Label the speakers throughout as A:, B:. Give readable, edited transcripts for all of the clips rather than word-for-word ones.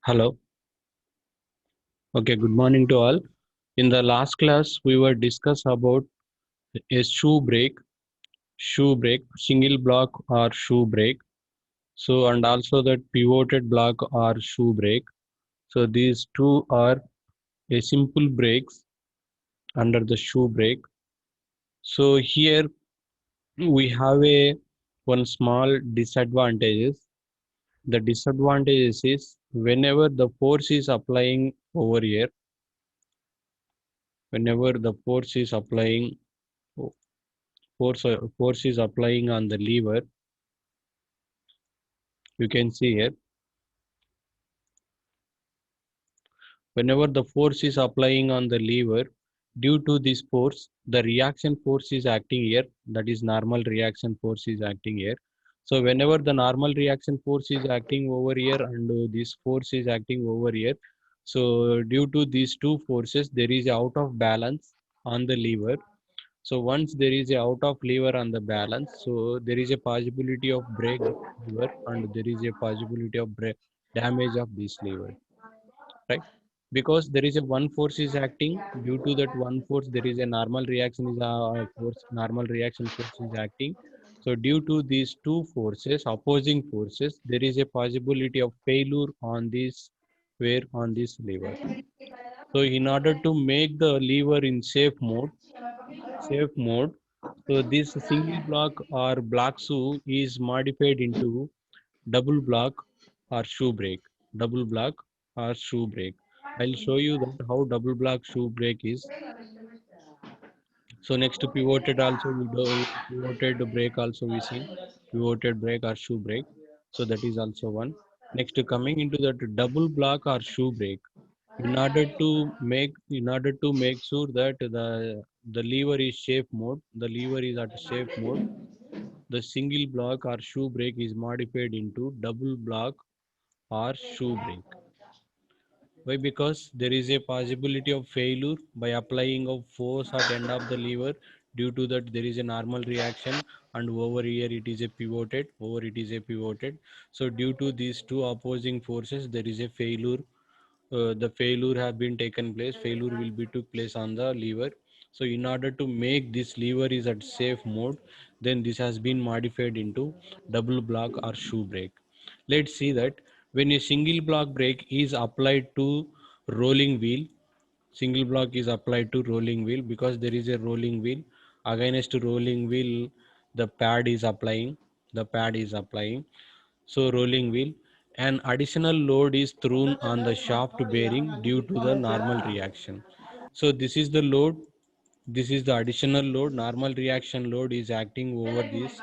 A: Hello. Okay, good morning to all. In the last class, we were discuss about a shoe brake, single block or shoe brake. So, and also that pivoted block or shoe brake. So, these two are a simple brakes under the shoe brake. So, here we have a one small disadvantages. The disadvantages is whenever the force is applying over here, whenever the force is applying force is applying on the lever, you can see here whenever the force is applying on the lever, due to this force the reaction force is acting here, that is normal reaction force is acting here. So whenever the normal reaction force is acting over here and this force is acting over here, so due to these two forces there is out of balance on the lever. So once there is a out of lever on the balance, so there is a possibility of break this lever and there is a possibility of break damage of this lever, right? Because there is a one force is acting, due to that one force there is a normal reaction is a force, normal reaction force is acting. So due to these two forces, opposing forces, there is a possibility of failure on this where on this lever. So in order to make the lever in safe mode. So this single block or block shoe is modified into double block or shoe brake. Double block or shoe brake. I'll show you that how double block shoe brake is. So next to pivoted also we do pivoted brake also we seen pivoted brake or shoe brake. So that is also one. Next to coming into that double block or shoe brake. In order to make sure that the lever is safe mode, the lever is at safe mode, the single block or shoe brake is modified into double block or shoe brake. Why? Because there is a possibility of failure by applying of force at end of the lever. Due to that there is a normal reaction and over here it is a pivoted, over it is a pivoted. So due to these two opposing forces there is a failure. The failure have been taken place, failure will be took place on the lever. So in order to make this lever is at safe mode, then this has been modified into double block or shoe brake. Let's see that when a single block brake is applied to rolling wheel, single block is applied to rolling wheel because there is a rolling wheel, against rolling wheel the pad is applying, the pad is applying. So rolling wheel, an additional load is thrown on the shaft bearing due to the normal reaction. So this is the load, this is the additional load, normal reaction load is acting over this.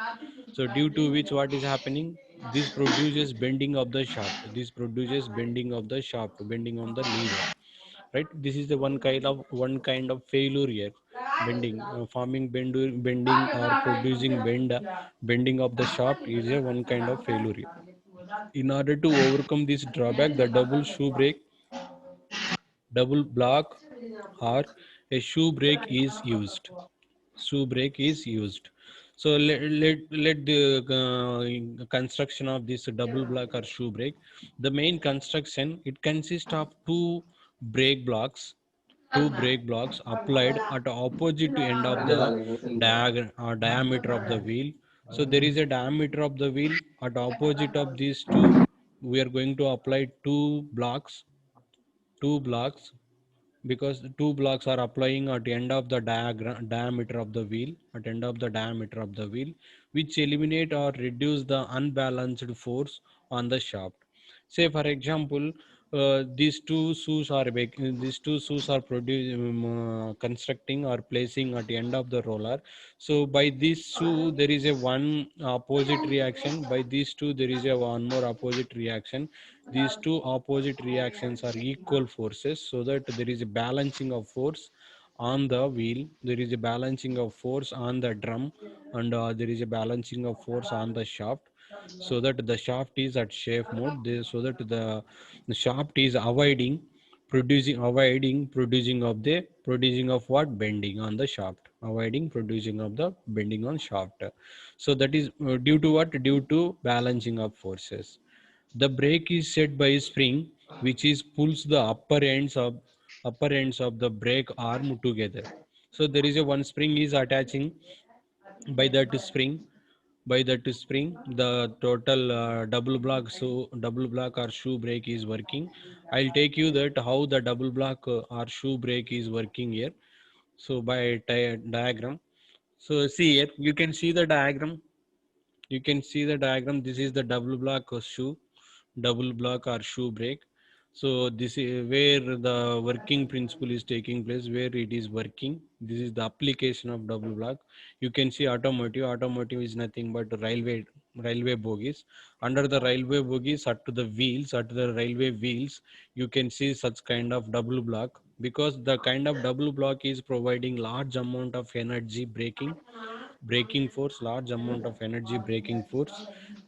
A: So due to which what is happening, this produces bending of the shaft, this produces bending of the shaft, bending on the lever, right? This is the one kind of failure here, bending, forming bending or producing bending of the shaft is a one kind of failure here. In order to overcome this drawback, the double shoe brake, double block or a shoe brake is used. Shoe brake is used. So let the construction of this double block or shoe brake. The main construction, it consists of two brake blocks applied at the opposite end of the diameter of the wheel. So there is a diameter of the wheel at opposite of these two. We are going to apply two blocks because the two blocks are applying at the end of the diameter of the wheel, at end of the diameter of the wheel, which eliminate or reduce the unbalanced force on the shaft. Say for example, these two shoes are constructing or placing at the end of the roller. So by this shoe there is a one opposite reaction, by these two there is a one more opposite reaction. These two opposite reactions are equal forces, so that there is a balancing of force on the wheel, there is a balancing of force on the drum, and there is a balancing of force on the shaft, so that the shaft is at safe mode, so that the shaft is producing of what, bending on the shaft, avoiding producing of the bending on shaft. So that is due to what, due to balancing of forces. The brake is set by a spring which is pulls the upper ends of the brake arm together. So there is a one spring is attaching by that spring. By that spring, the total double block or shoe brake is working. I'll take you that how the double block or shoe brake is working here. So by diagram. So see here, you can see the diagram. You can see the diagram. This is the double block shoe, double block or shoe brake. So this is where the working principle is taking place, where it is working. This is the application of double block. You can see automotive. Automotive is nothing but railway bogies. Under the railway bogies, at to the wheels, at the railway wheels, you can see such kind of double block, because the kind of double block is providing large amount of energy braking force, large amount of energy braking force,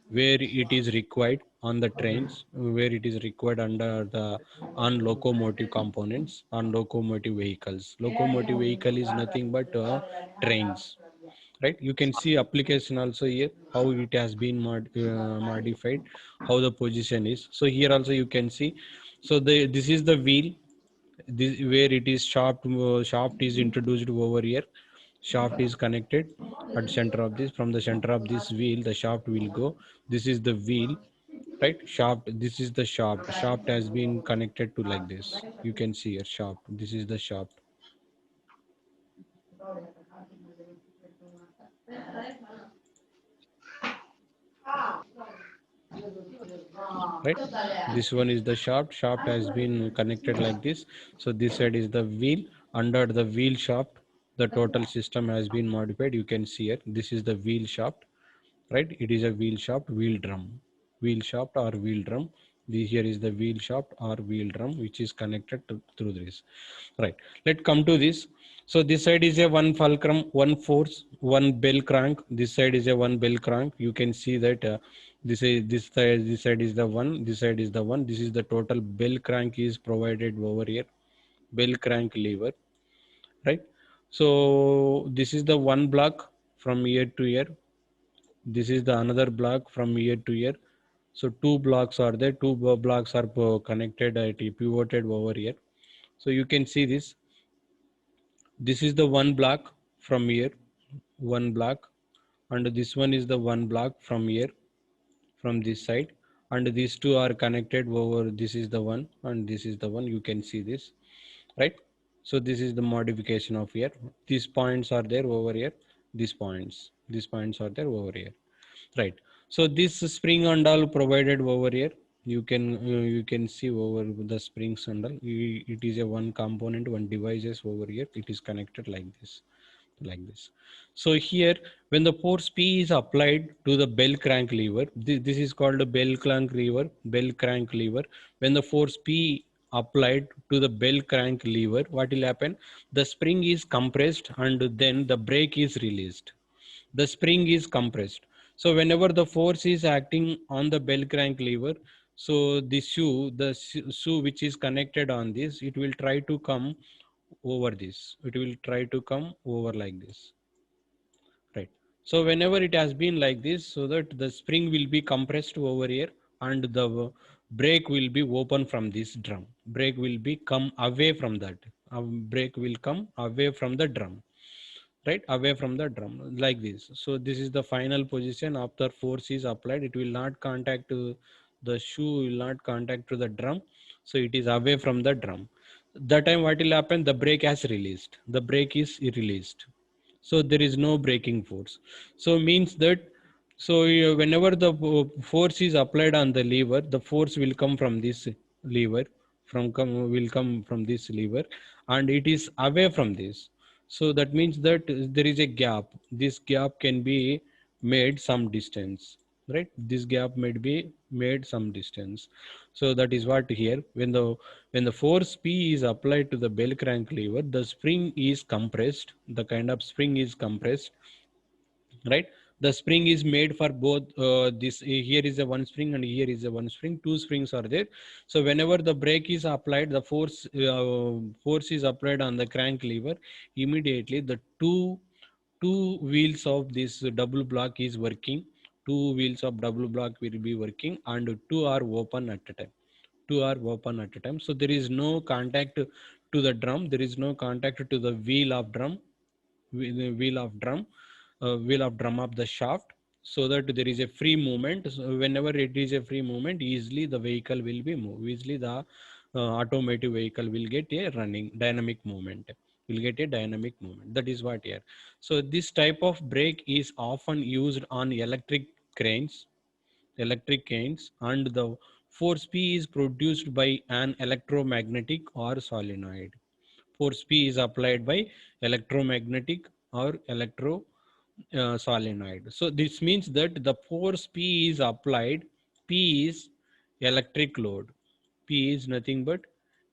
A: where it is required on the trains, where it is required under the on locomotive components, on locomotive vehicles. Locomotive vehicle is nothing but trains, right? You can see application also here, how it has been modified, how the position is. So here also you can see. So this is the wheel, this where it is shaft is introduced over here. Shaft is connected at center of this. From the center of this wheel, the shaft will go. This is the wheel, right? Shaft, this is the shaft has been connected to like this. You can see here shaft, this is the shaft, right? This one is the shaft has been connected like this. So this side is the wheel. Under the wheel shaft, the total system has been modified. You can see here, this is the wheel shaft, right? It is a wheel shaft, wheel drum, wheel shaft or wheel drum. Here is the wheel shaft or wheel drum, which is connected through this, right? Let's come to this. So this side is a one fulcrum, one force, one bell crank. This side is a one bell crank. You can see that this side is the one, this side is the one. This is the total bell crank is provided over here, bell crank lever, right? So this is the one block from here to here. This is the another block from here to here. So two blocks are there. Two blocks are connected, pivoted over here. So you can see this. This is the one block from here, one block, and this one is the one block from here, from this side, and these two are connected over. This is the one, and this is the one. You can see this, right? So this is the modification of here. These points are there over here. These points are there over here, right? So this spring and all provided over here. You can see over the springs and all. It is a one component, one devices over here. It is connected like this, like this. So here, when the force P is applied to the bell crank lever, this is called a bell crank lever. Bell crank lever. When the force P applied to the bell crank lever, what will happen? The spring is compressed and then the brake is released. The spring is compressed. So whenever the force is acting on the bell crank lever, so the shoe which is connected on this, it will try to come over this. It will try to come over like this, right? So whenever it has been like this, so that the spring will be compressed over here and the brake will be open from this drum. Brake will be come away from that. Brake will come away from the drum, right? Away from the drum like this. So this is the final position. After force is applied, it will not contact to the shoe, will not contact to the drum. So it is away from the drum. That time what will happen? The brake has released. The brake is released. So there is no braking force. So means that, so whenever the force is applied on the lever, the force will come from this lever, will come from this lever, and it is away from this. So that means that there is a gap. This gap can be made some distance, right? This gap may be made some distance. So that is what here, when the force P is applied to the bell crank lever, the spring is compressed. The kind of spring is compressed, right? The spring is made for both. This here is a one spring and here is a one spring. Two springs are there. So whenever the brake is applied, the force is applied on the crank lever. Immediately, the two wheels of this double block is working. Two wheels of double block will be working, and two are open at a time. two are open at a time. So there is no contact to the drum. There is no contact to the wheel of drum, wheel of drum of the shaft, so that there is a free movement. So whenever it is a free movement, easily the vehicle will be moved. Easily the automotive vehicle will get a running dynamic movement. Will get a dynamic movement. That is what here. So this type of brake is often used on electric cranes, and the force P is produced by an electromagnetic or solenoid. Force P is applied by electromagnetic or electro solenoid. So this means that the force P is applied. P is electric load. P is nothing but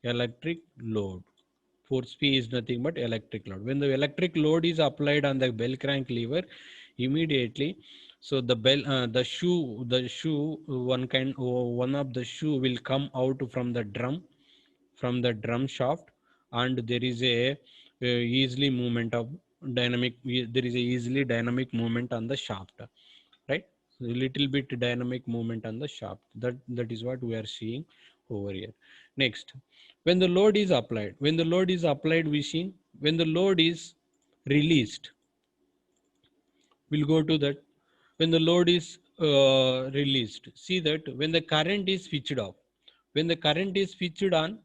A: electric load. Force P is nothing but electric load. When the electric load is applied on the bell crank lever, immediately, so the shoe, one of the shoe will come out from the drum shaft, and there is a easily movement of there is a easily dynamic movement on the shaft, right? So a little bit dynamic movement on the shaft. That is what we are seeing over here. Next, when the load is applied, we see when the load is released. We'll go to that. When the load is released, see that when the current is switched off, when the current is switched on,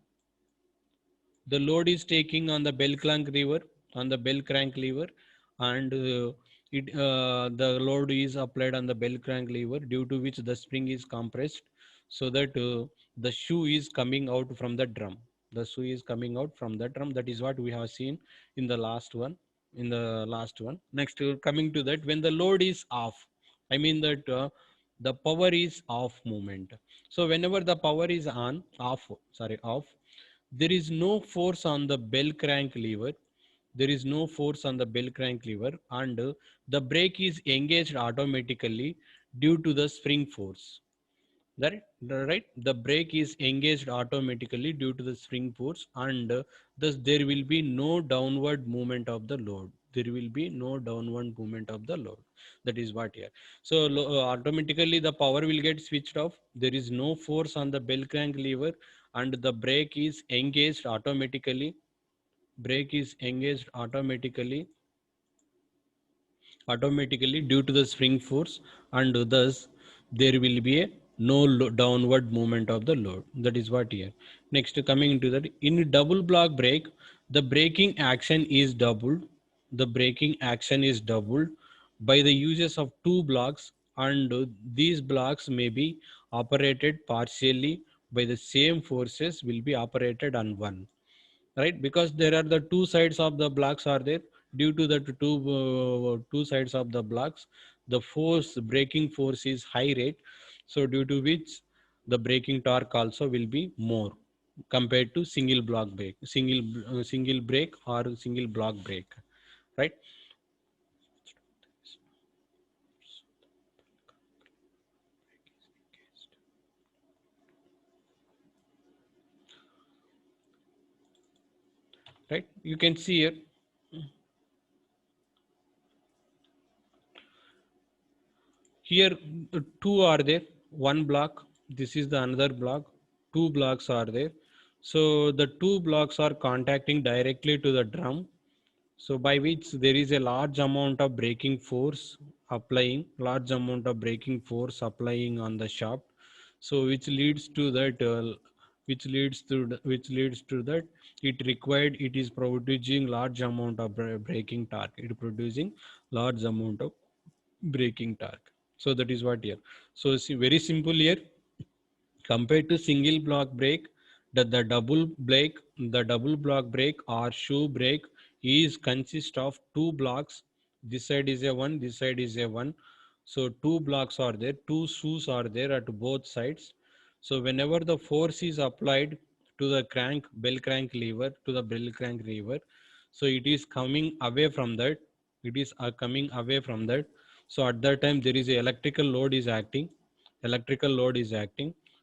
A: the load is taking on the bell crank lever, and the load is applied on the bell crank lever, due to which the spring is compressed, so that the shoe is coming out from the drum. The shoe is coming out from the drum. That is what we have seen in the last one. Next, coming to that, when the load is off, I mean that the power is off movement. So whenever the power is off, there is no force on the bell crank lever. And the brake is engaged automatically due to the spring force. Right? The brake is engaged automatically due to the spring force, and thus there will be no downward movement of the load. There will be no downward movement of the load. That is what here. So automatically the power will get switched off. There is no force on the bell crank lever, and the brake is engaged automatically. Brake is engaged automatically due to the spring force, and thus there will be a no downward movement of the load. That is what here. Next, coming into that, in double block brake, the braking action is doubled. By the uses of two blocks, and these blocks may be operated partially by the same forces will be operated on one, right? Because there are the two sides of the blocks are there. Due to the two sides of the blocks, the braking force is high rate, so due to which the braking torque also will be more compared to single brake or single block brake, right? Right, you can see here. Here two are there, one block. This is the another block. Two blocks are there. So the two blocks are contacting directly to the drum. So by which there is a large amount of braking force applying on the shaft. So which leads to that it is producing large amount of braking torque. It producing large amount of braking torque. So that is what here. So see, very simple here. Compared to single block brake, the double block brake or shoe brake is consist of two blocks. This side is a one, this side is a one. So two blocks are there, two shoes are there at both sides. So whenever the force is applied to the bell crank lever, so it is coming away from that. So at that time there is a electrical load is acting.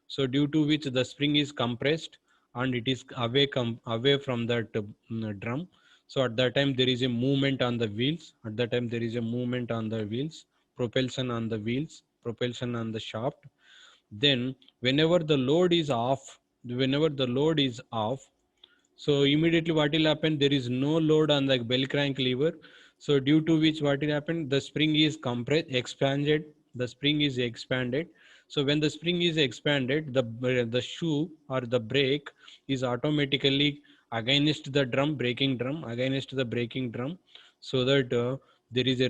A: So due to which the spring is compressed, and it is away from that drum. So at that time there is a movement on the wheels. Propulsion on the wheels, propulsion on the shaft. Then whenever the load is off, whenever the load is off, so immediately what will happen? There is no load on the bell crank lever. So due to which what will happen? The spring is compressed, expanded. The spring is expanded. So when the spring is expanded, the shoe or the brake is automatically against the drum, braking drum, against the braking drum, so that there is a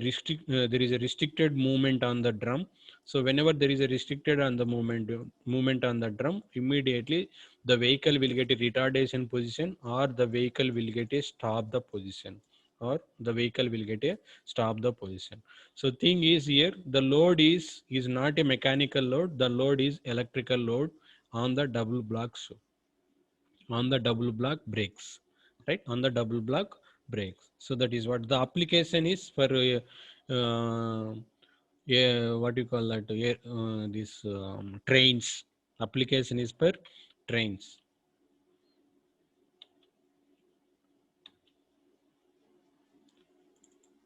A: restricted movement on the drum. So whenever there is a restricted on the movement on the drum, immediately the vehicle will get a retardation position, or the vehicle will get a stop the position, or the vehicle will get a stop the position. So thing is here, the load is not a mechanical load, the load is electrical load on the double block shoe, on the double block brakes, right, on the double block brakes. So that is what the application is for yeah, what you call that, this trains. Application is per trains.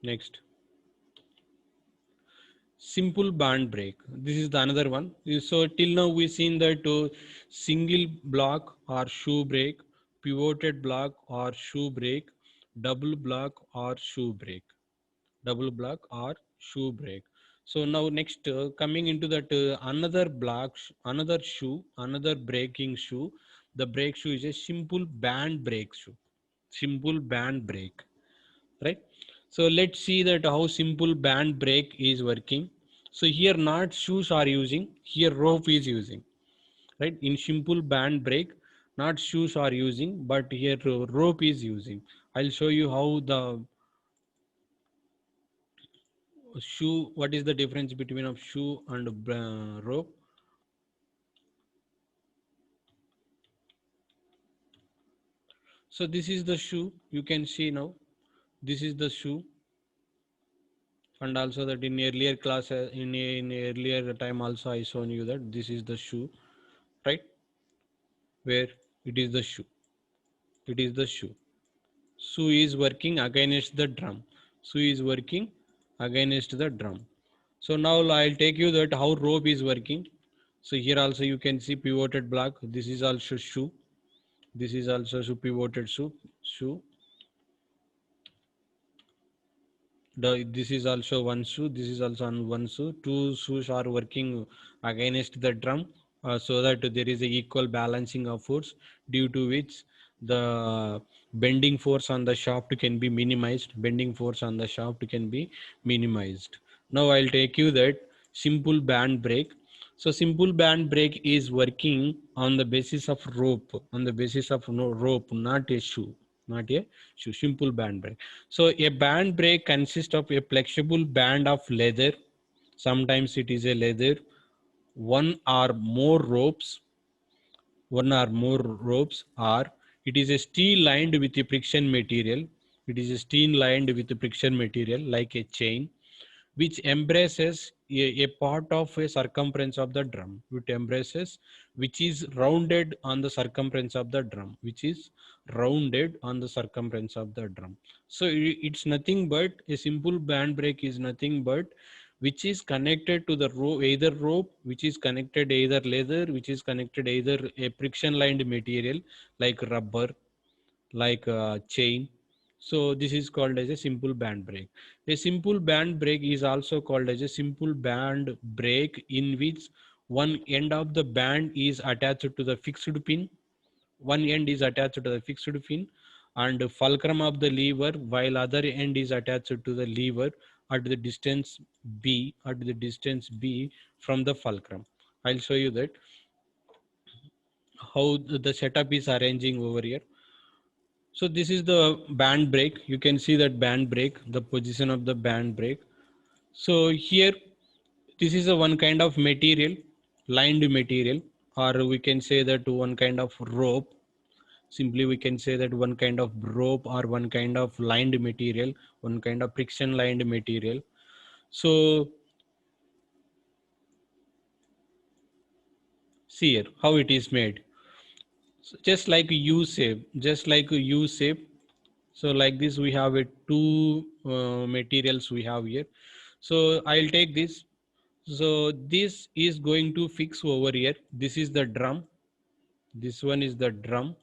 A: Next, simple band brake. This is the another one. So till now we seen that single block or shoe brake, pivoted block or shoe brake, double block or shoe brake, double block or shoe brake. So now next, coming into that, another block, another shoe, another braking shoe. The brake shoe is a simple band brake shoe, simple band brake, right? So let's see that how simple band brake is working. So here not shoes are using, here rope is using, right? In simple band brake, not shoes are using, but here rope is using. I'll show you how the shoe, what is the difference between of shoe and rope. So this is the shoe, you can see now, this is the shoe. And also that in earlier class, in earlier time also I shown you that this is the shoe, right? Where it is the shoe, it is the shoe. Shoe is working against the drum, shoe is working against the drum. So now I'll take you that how rope is working. So here also you can see pivoted block, this is also shoe, this is also shoe, pivoted shoe. This is also one shoe, this is also on one shoe. Two shoes are working against the drum, so that there is a equal balancing of force, due to which the bending force on the shaft can be minimized, bending force on the shaft can be minimized. Now I'll take you that simple band brake. So simple band brake is working on the basis of rope, on the basis of rope, not a shoe, not a shoe, simple band brake. So a band brake consists of a flexible band of leather. Sometimes it is a leather, one or more ropes, one or more ropes, or it is a steel lined with a friction material. It is a steel lined with a friction material like a chain, which embraces a part of a circumference of the drum, which embraces, which is rounded on the circumference of the drum, which is rounded on the circumference of the drum. So it's nothing but a simple band brake is nothing but which is connected to the rope, either rope, which is connected either leather, which is connected either a friction lined material like rubber, like a chain. So this is called as a simple band brake. A simple band brake is also called as a simple band brake, in which one end of the band is attached to the fixed pin, one end is attached to the fixed pin and fulcrum of the lever, while other end is attached to the lever at the distance b, at the distance b from the fulcrum. I'll show you that how the setup is arranging over here. So this is the band brake. You can see that band brake, the position of the band brake. So here, this is a one kind of material, lined material, or we can say that one kind of rope. Simply we can say that one kind of rope or one kind of lined material, one kind of friction lined material. So see here how it is made. So just like a U shape, just like a U shape. So like this, we have a two materials we have here. So I'll take this. So this is going to fix over here. This is the drum. This one is the drum.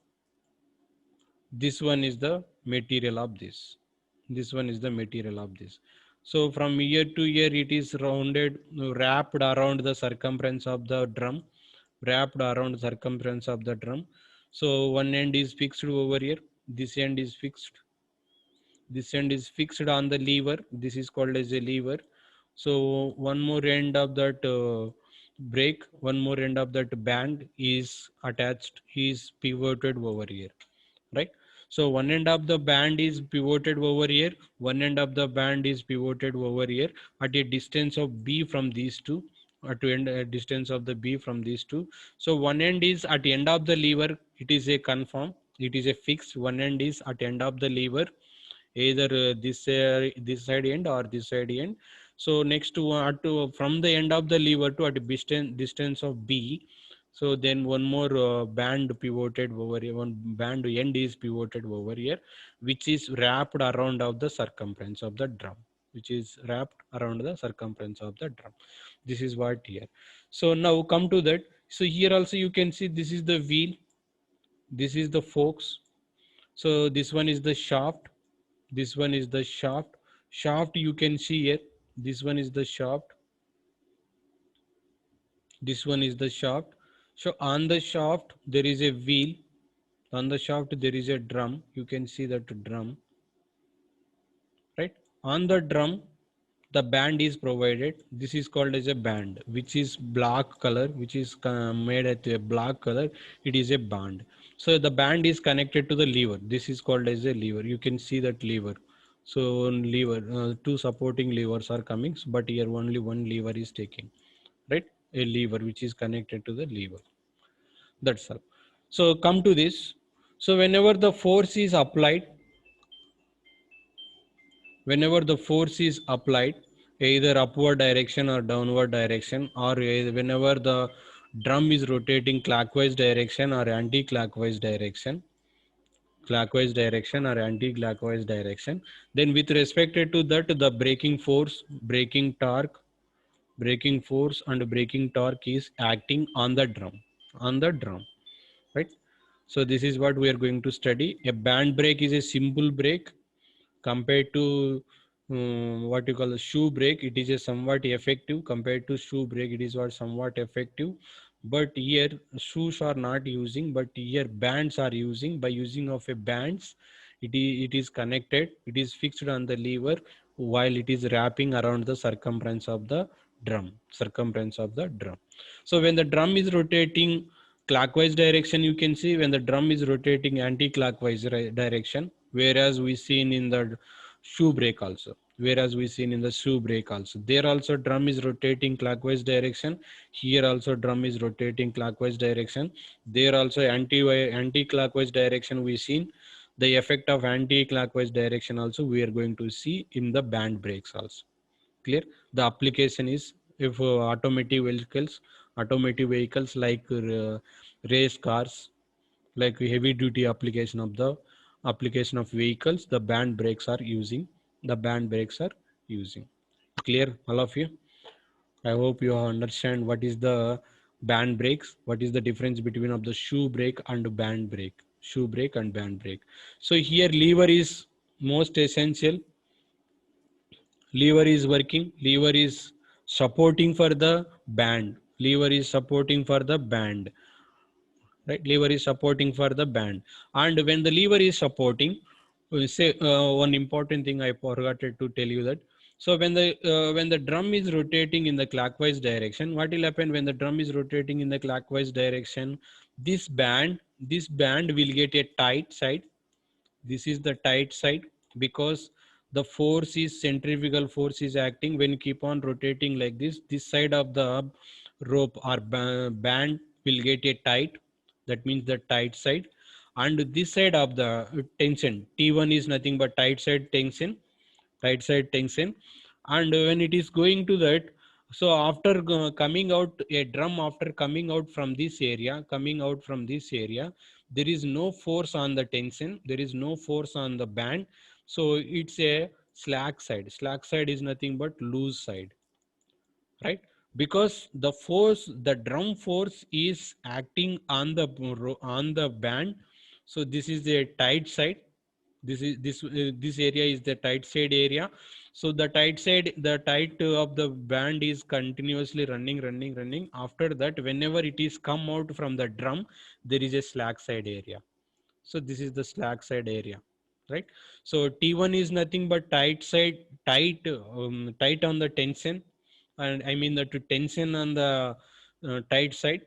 A: This one is the material of this. This one is the material of this. So from ear to ear, it is rounded, wrapped around the circumference of the drum, wrapped around the circumference of the drum. So one end is fixed over here. This end is fixed. This end is fixed on the lever. This is called as a lever. So one more end of that brake, one more end of that band is attached, is pivoted over here, right? So one end of the band is pivoted over here, one end of the band is pivoted over here at a distance of b from these two, at the end distance of the b from these two. So one end is at the end of the lever, it is a confirm, it is a fixed. One end is at the end of the lever, either this side end or this side end. So next to from the end of the lever to at a distance of b, so then one more band pivoted over here, one band end is pivoted over here, which is wrapped around of the circumference of the drum, which is wrapped around the circumference of the drum. This is what here. So now come to that. So here also you can see this is the wheel, this is the forks. So this one is the shaft, this one is the shaft. Shaft you can see here, this one is the shaft, this one is the shaft. So on the shaft there is a wheel, on the shaft there is a drum, you can see that drum, right? On the drum the band is provided, this is called as a band, which is black color, which is made at a black color, it is a band. So the band is connected to the lever, this is called as a lever, you can see that lever. So lever, two supporting levers are coming, but here only one lever is taking, right? A lever which is connected to the lever, that's all. So come to this. So whenever the force is applied, whenever the force is applied, either upward direction or downward direction, or whenever the drum is rotating clockwise direction or anti-clockwise direction, clockwise direction or anti-clockwise direction, then with respect to that, the braking force, braking torque, braking force and braking torque is acting on the drum, right? So this is what we are going to study. A band brake is a simple brake compared to what you call a shoe brake. It is a somewhat effective compared to shoe brake, it is what somewhat effective. But here shoes are not using, but here bands are using. By using of a bands, it is connected, it is fixed on the lever while it is wrapping around the circumference of the drum, circumference of the drum. So when the drum is rotating clockwise direction, you can see when the drum is rotating anti-clockwise direction, whereas we seen in the shoe brake also, whereas we seen in the shoe brake also, there also drum is rotating clockwise direction, here also drum is rotating clockwise direction, there also anti-clockwise direction we seen. The effect of anti-clockwise direction also we are going to see in the band brakes also. Clear? The application is, if automotive vehicles like race cars, like heavy duty application of vehicles, the band brakes are using, the band brakes are using. Clear, all of you? I hope you understand what is the band brakes, what is the difference between of the shoe brake and band brake, shoe brake and band brake. So here lever is most essential, lever is working, lever is supporting for the band, lever is supporting for the band, right? Lever is supporting for the band. And when the lever is supporting, we say one important thing I forgot to tell you that. So when the drum is rotating in the clockwise direction, what will happen when the drum is rotating in the clockwise direction? This band will get a tight side, this is the tight side, because the force is centrifugal force is acting. When you keep on rotating like this side of the rope or band will get a tight, that means the tight side. And this side of the tension, T1 is nothing but tight side tension, right side tension. And when it is going to that, so after coming out a drum, after coming out from this area, coming out from this area, there is no force on the tension, there is no force on the band, so it's a slack side. Slack side is nothing but loose side, right? because the force, the drum force is acting on the band. So this is the tight side. This area is the tight side area. So the tight side, the tight of the band is continuously running. After that, whenever it is come out from the drum, there is a slack side area. So this is the slack side area, right? So T1 is nothing but tight side, tight on the tension, and I mean the tension on the tight side.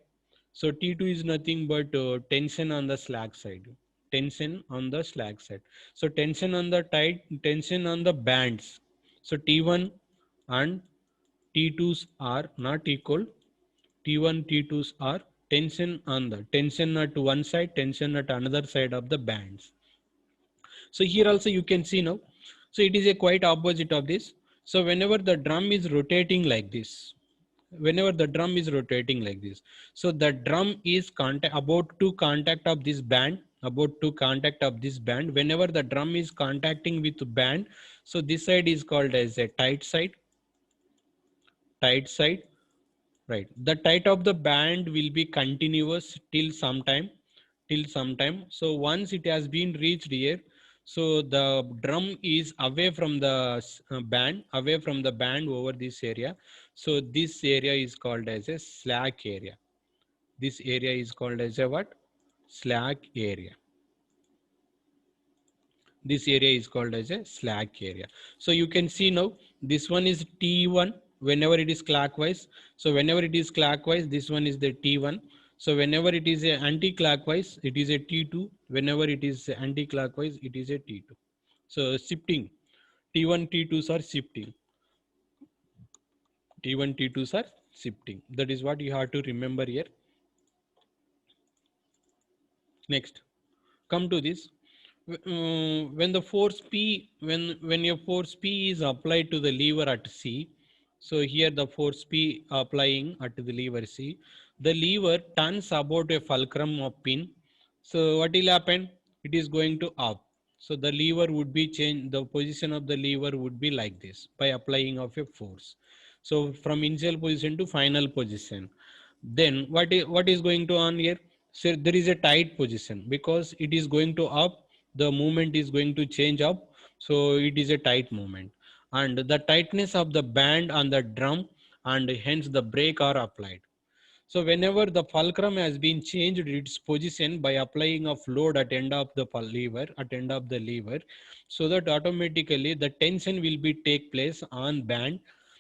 A: So T2 is nothing but tension on the slack side, tension on the slack side. So tension on the tight, tension on the bands. So T1 and T2s are not equal. T1, T2s are tension on the tension at one side, tension at another side of the bands. So here also you can see now. So it is a quite opposite of this. So whenever the drum is rotating like this, whenever the drum is rotating like this, so the drum is about to contact of this band, about to contact of this band. Whenever the drum is contacting with band, so this side is called as a tight side. Right. The tight of the band will be continuous till some time. So once it has been reached here, so the drum is away from the band, away from the band over this area. So this area is called as a slack area. This area is called as a what? Slack area. This area is called as a slack area. So you can see now this one is T1 whenever it is clockwise. So whenever it is clockwise, this one is the T1. So whenever it is a anti-clockwise, it is a T2. Whenever it is anti-clockwise, it is a T2. So shifting, T1, T2s are shifting. T1, T2s are shifting. That is what you have to remember here. Next, come to this. When the force P, when your force P is applied to the lever at C, so here the force P applying at the lever C, the lever turns about a fulcrum of pin. So what will happen? It is going to up. So the lever would be changed, the position of the lever would be like this by applying of a force. So from initial position to final position. Then what is going to on here? So there is a tight position because it is going to up, the movement is going to change up, so it is a tight movement, and the tightness of the band on the drum, and hence the brake are applied. So whenever the fulcrum has been changed its position by applying of load at end of the lever, so that automatically the tension will be take place on band.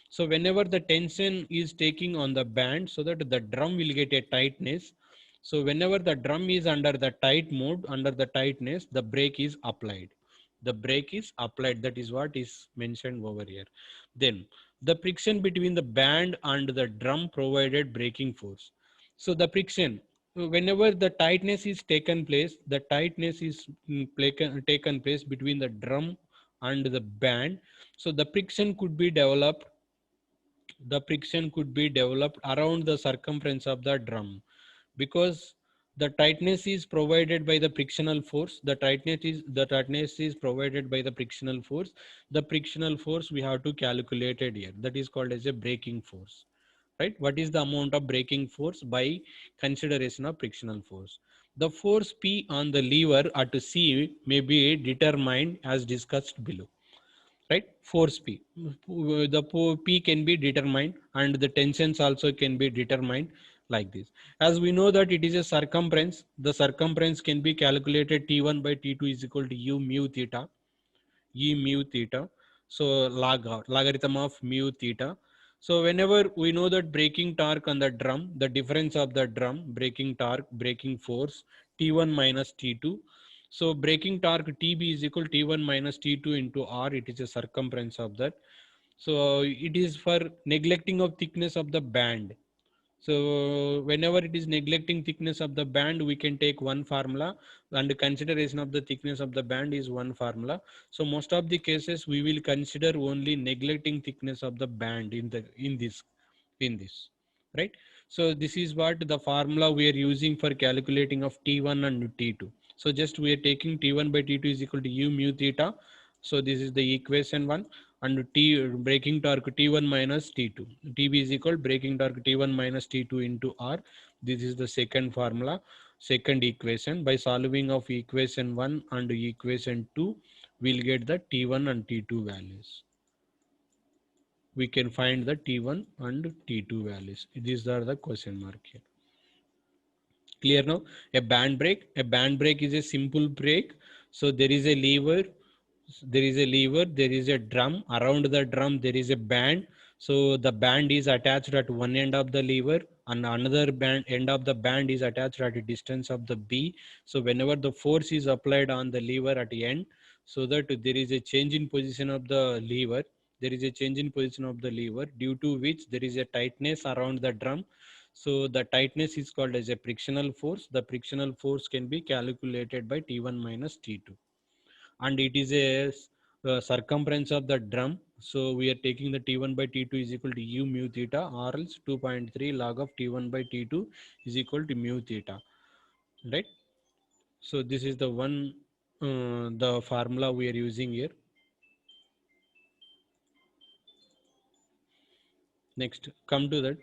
A: So whenever the tension is taking on the band, so that the drum will get a tightness. So whenever the drum is under the tight mode, under the tightness, the brake is applied. The brake is applied. That is what is mentioned over here. Then the friction between the band and the drum provided braking force. So the friction, whenever the tightness is taken place, the tightness is taken place between the drum and the band. So the friction could be developed, the friction could be developed around the circumference of the drum, because the tightness is provided by the frictional force. The tightness is provided by the frictional force. The frictional force we have to calculate it here, that is called as a braking force. Right? What is the amount of braking force by consideration of frictional force? The force P on the lever at C may be determined as discussed below. Right? Force P, the P can be determined, and the tensions also can be determined like this. As we know that it is a circumference, the circumference can be calculated T1 by T2 is equal to U mu theta, E mu theta. So logarithm of mu theta. So whenever we know that braking torque on the drum, the difference of the drum, braking torque, braking force, T1 minus T2. So braking torque TB is equal to T1 minus T2 into R. It is a circumference of that. So it is for neglecting of thickness of the band. So whenever it is neglecting thickness of the band, we can take one formula, and consideration of the thickness of the band is one formula. So most of the cases we will consider only neglecting thickness of the band in this, right? So this is what the formula we are using for calculating of T1 and T2. So just we are taking T1 by T2 is equal to U mu theta, So this is the equation 1, and T braking torque T1 minus T2. TB is equal braking torque T1 minus T2 into R. This is the second formula, second equation. By solving of equation 1 and equation 2, we'll get the T1 and T2 values. We can find the T1 and T2 values. These are the question mark here. Clear now? A band brake is a simple brake. So there is a lever, there is a drum. Around the drum there is a band. So the band is attached at one end of the lever, and another end of the band is attached at a distance of the B. So whenever the force is applied on the lever at the end, so that there is a change in position of the lever, due to which there is a tightness around the drum. So the tightness is called as a frictional force. The frictional force can be calculated by T1 minus T2, and it is a circumference of the drum. So we are taking the T1 by T2 is equal to U mu theta, or else 2.3 log of T1 by T2 is equal to mu theta, right? So this is the one, the formula we are using here. Next, come to that.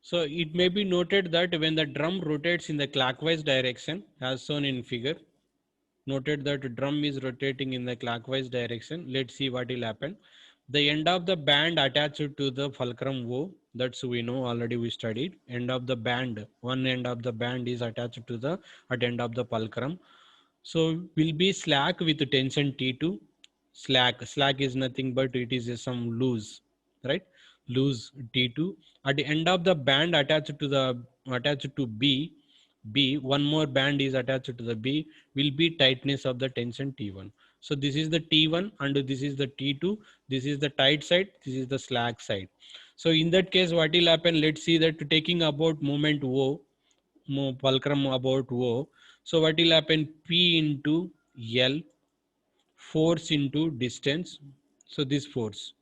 A: So it may be noted that when the drum rotates in the clockwise direction, as shown in figure, noted that drum is rotating in the clockwise direction. Let's see what will happen. The end of the band attached to the fulcrum O, that's we know already, we studied. End of the band, one end of the band is attached to the at end of the fulcrum. So will be slack with tension T2. Slack is nothing but it is some loose, right? Loose T2. At the end of the band attached to B, one more band is attached to the B, will be tightness of the tension T1. So this is the T1 and this is the T2. This is the tight side, this is the slack side. So in that case, what will happen? Let's see that taking about moment O, fulcrum about O. So what will happen? P into L, force into distance. So this force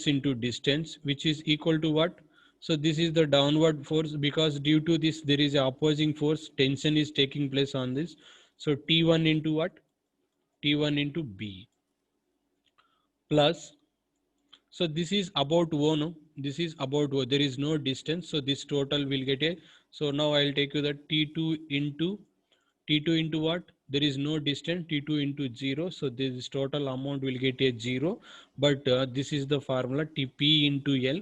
A: into distance, which is equal to what? So this is the downward force, because due to this there is a opposing force, tension is taking place on this. So T1 into what? T1 into B plus, so this is about O, no? This is about O. There is no distance. So this total will get a, so now I'll take you that T2 into what? There is no distance, T2 into 0. So this total amount will get a 0. But this is the formula, TP into L,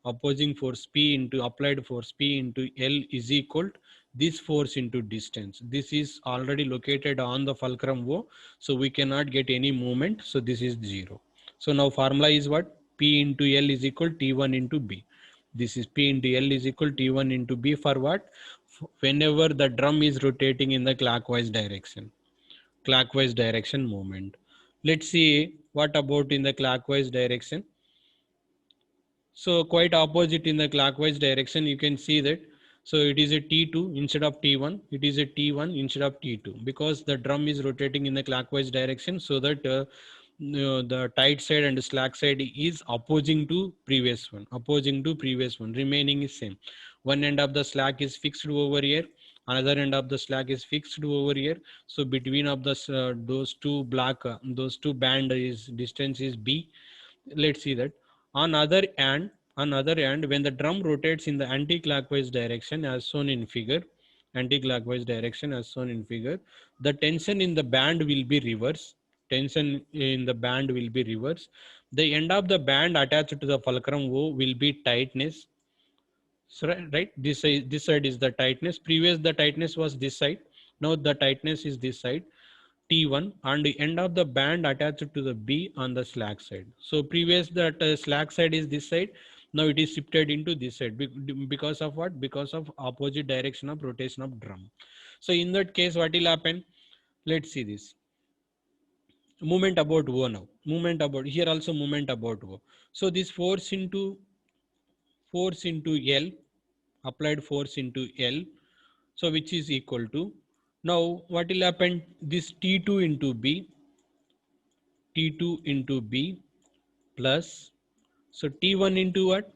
A: opposing force P into applied force P into L is equal to this force into distance. This is already located on the fulcrum O. So we cannot get any movement. So this is 0. So now formula is what? P into L is equal T1 into B. This is P into L is equal T1 into B for what? Whenever the drum is rotating in the clockwise direction movement. Let's see what about in the clockwise direction. So quite opposite in the clockwise direction, you can see that. So it is a T2 instead of T1. It is a T1 instead of T2 because the drum is rotating in the clockwise direction, so that the tight side and the slack side is opposing to previous one. Remaining is same. One end of the slack is fixed over here. Another end of the slack is fixed over here. So between of the those two band is distance is B. Let's see that. On other hand, when the drum rotates in the anti-clockwise direction as shown in figure, the tension in the band will be reverse. The end of the band attached to the fulcrum O will be tightness. So, right, this side is the tightness. Previous the tightness was this side. Now the tightness is this side. T1, and the end of the band attached to the B on the slack side. So previous that slack side is this side. Now it is shifted into this side because of what? Because of opposite direction of rotation of drum. So in that case, what will happen? Let's see this. Movement about O now. Movement about here also movement about O. So this force into L, applied force into L. So which is equal to, now what will happen? This T2 into B plus, so T1 into what?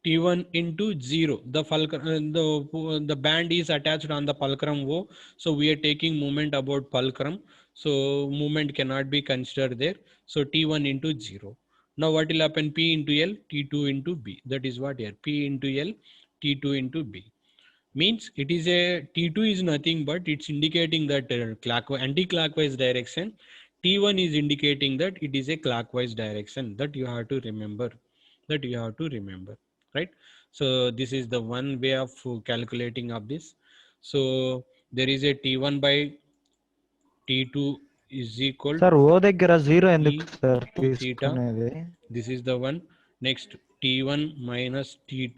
A: T1 into 0. The band is attached on the fulcrum O. So we are taking moment about fulcrum. So movement cannot be considered there. So T1 into 0. Now what will happen? P into L, T2 into B. That is what here. P into L, T2 into B. Means it is a T2 is nothing but it's indicating that anti-clockwise direction. T1 is indicating that it is a clockwise direction. That you have to remember. Right? So this is the one way of calculating of this. So there is a T1 by T2 is equal
B: sir ఓ దగ్గర zero
A: E
B: ఎందుకు sir
A: theta.
B: తీసుకునేది?
A: This is the one. Next T1 minus T2,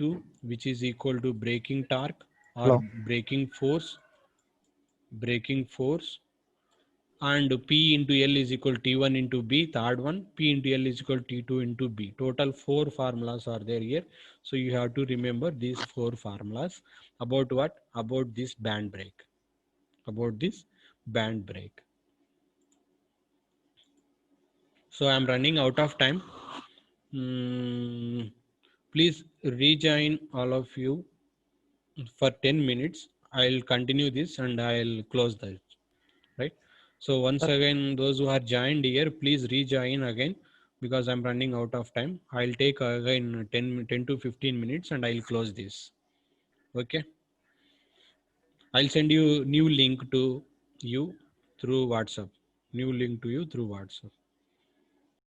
A: which is equal to braking torque or
B: hello
A: braking force, and P into L is equal to T1 into B. Third one, P into L is equal to T2 into B. Total 4 formulas are there here. So you have to remember these 4 formulas. About what? About this band brake. So I'm running out of time. Please rejoin all of you for 10 minutes. I'll continue this and I'll close that. Right? So once again, those who are joined here, please rejoin again because I'm running out of time. I'll take again 10 to 15 minutes and I'll close this. Okay. I'll send you new link to you through WhatsApp.